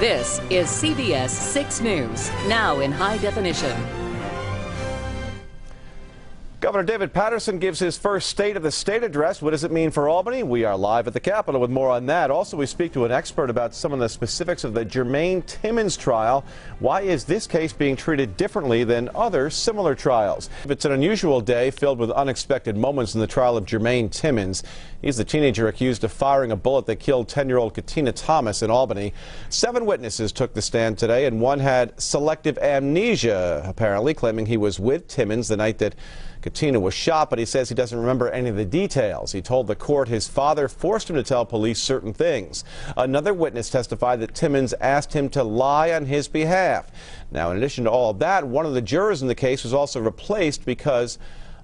This is CBS 6 News, now in high definition. Governor David Paterson gives his first State of the State address. What does it mean for Albany? We are live at the Capitol with more on that. Also, we speak to an expert about some of the specifics of the Jermayne Timmons trial. Why is this case being treated differently than other similar trials? It's an unusual day filled with unexpected moments in the trial of Jermayne Timmons. He's the teenager accused of firing a bullet that killed 10-year-old Kathina Thomas in Albany. 7 witnesses took the stand today, and one had selective amnesia, apparently, claiming he was with Timmons the night that Kathina was shot, but he says he doesn't remember any of the details. He told the court his father forced him to tell police certain things. Another witness testified that Timmons asked him to lie on his behalf. Now, in addition to all of that, one of the jurors in the case was also replaced because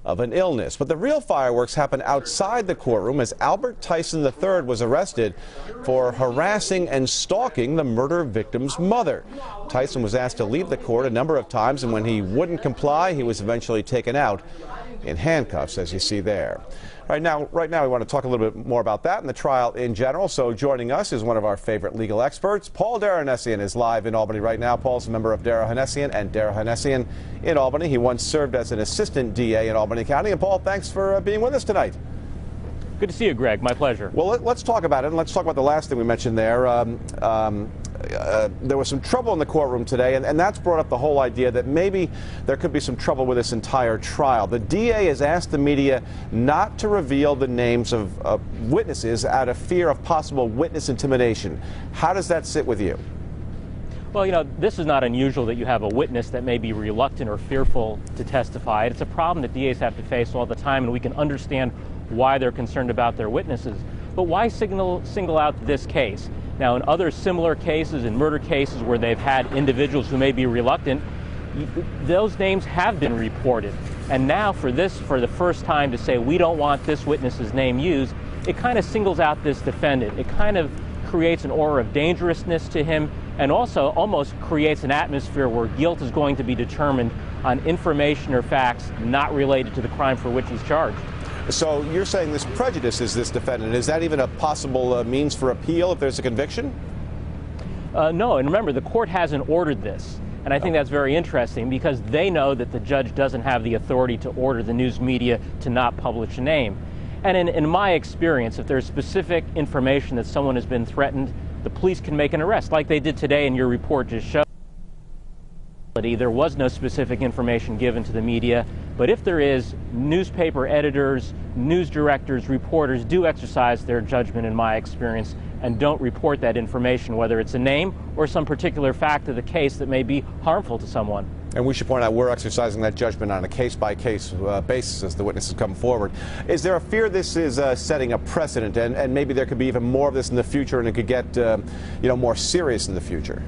of an illness. But the real fireworks happened outside the courtroom as Albert Tyson III was arrested for harassing and stalking the murder victim's mother. Tyson was asked to leave the court a number of times, and when he wouldn't comply, he was eventually taken out in handcuffs, as you see there. Right now, we want to talk a little bit more about that and the trial in general. So joining us is one of our favorite legal experts. Paul DerOhannesian is live in Albany right now. Paul's a member of DerOhannesian and DerOhannesian in Albany. He once served as an assistant DA in Albany County. And Paul, thanks for being with us tonight. Good to see you, Greg. My pleasure. Well, let's talk about it, and let's talk about the last thing we mentioned there. There was some trouble in the courtroom today, and that's brought up the whole idea that maybe there could be some trouble with this entire trial. The DA has asked the media not to reveal the names of witnesses out of fear of possible witness intimidation. How does that sit with you? Well, you know, this is not unusual that you have a witness that may be reluctant or fearful to testify. It's a problem that DAs have to face all the time, and we can understand why they're concerned about their witnesses. But why single out this case? Now, in other similar cases, in murder cases where they've had individuals who may be reluctant, those names have been reported. And now for the first time to say we don't want this witness's name used, it kind of singles out this defendant. It kind of creates an aura of dangerousness to him, and also almost creates an atmosphere where guilt is going to be determined on information or facts not related to the crime for which he's charged. So you're saying this prejudices this defendant. Is that even a possible means for appeal if there's a conviction? No, and remember, the court hasn't ordered this. And I think that's very interesting because they know that the judge doesn't have the authority to order the news media to not publish a name. And in my experience, if there's specific information that someone has been threatened, the police can make an arrest, like they did today and your report just showed. There was no specific information given to the media, but if there is, newspaper editors, news directors, reporters do exercise their judgment, in my experience, and don't report that information, whether it's a name or some particular fact of the case that may be harmful to someone. And we should point out we're exercising that judgment on a case-by-case basis as the witnesses come forward. Is there a fear this is setting a precedent, and maybe there could be even more of this in the future, and it could get more serious in the future?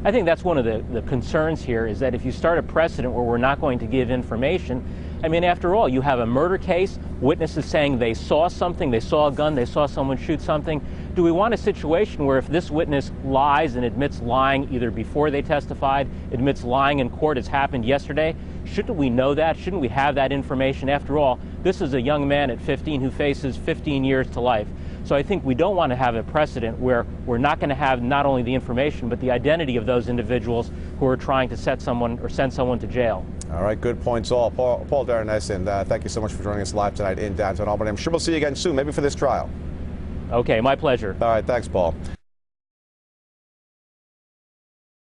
I think that's one of the concerns here, is that if you start a precedent where we're not going to give information, I mean, after all, you have a murder case, witnesses saying they saw something, they saw a gun, they saw someone shoot something. Do we want a situation where if this witness lies and admits lying either before they testified, admits lying in court as happened yesterday? Shouldn't we know that? Shouldn't we have that information? After all, this is a young man at 15 who faces 15 years to life. So I think we don't want to have a precedent where we're not going to have not only the information, but the identity of those individuals who are trying to set someone or send someone to jail. All right, good points all. Paul DerOhannesian, thank you so much for joining us live tonight in downtown Albany. I'm sure we'll see you again soon, maybe for this trial. Okay, my pleasure. All right, thanks, Paul.